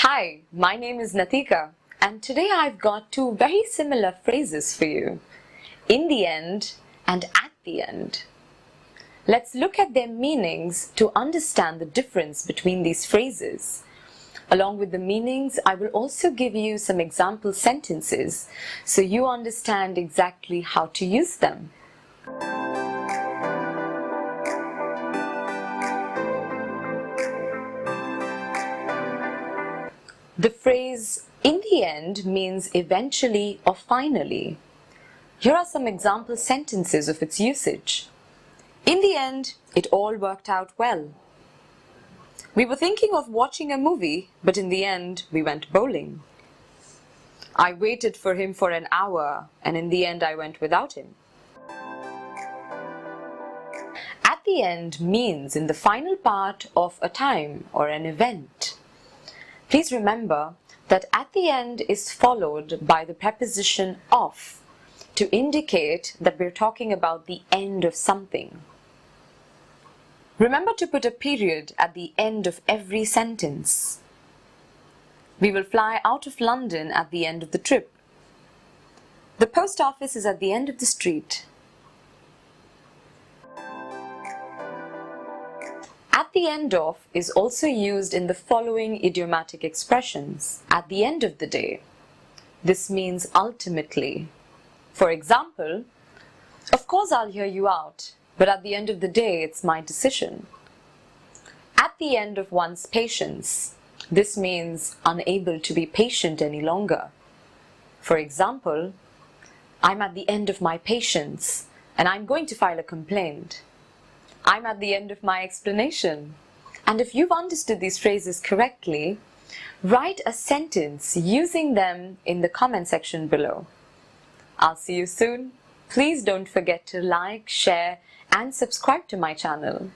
Hi, my name is Natika, and today I've got two very similar phrases for you. In the end and at the end. Let's look at their meanings to understand the difference between these phrases. Along with the meanings, I will also give you some example sentences so you understand exactly how to use them. The phrase "in the end" means eventually or finally. Here are some example sentences of its usage. In the end, it all worked out well. We were thinking of watching a movie, but in the end, we went bowling. I waited for him for an hour, and in the end, I went without him. At the end means in the final part of a time or an event. Please remember that at the end is followed by the preposition of to indicate that we're talking about the end of something. Remember to put a period at the end of every sentence. We will fly out of London at the end of the trip. The post office is at the end of the street. At the end of is also used in the following idiomatic expressions. At the end of the day. This means ultimately. For example, of course I'll hear you out, but at the end of the day, it's my decision. At the end of one's patience. This means unable to be patient any longer. For example, I'm at the end of my patience and I'm going to file a complaint. I'm at the end of my explanation. And if you've understood these phrases correctly, write a sentence using them in the comment section below. I'll see you soon. Please don't forget to like, share, and subscribe to my channel.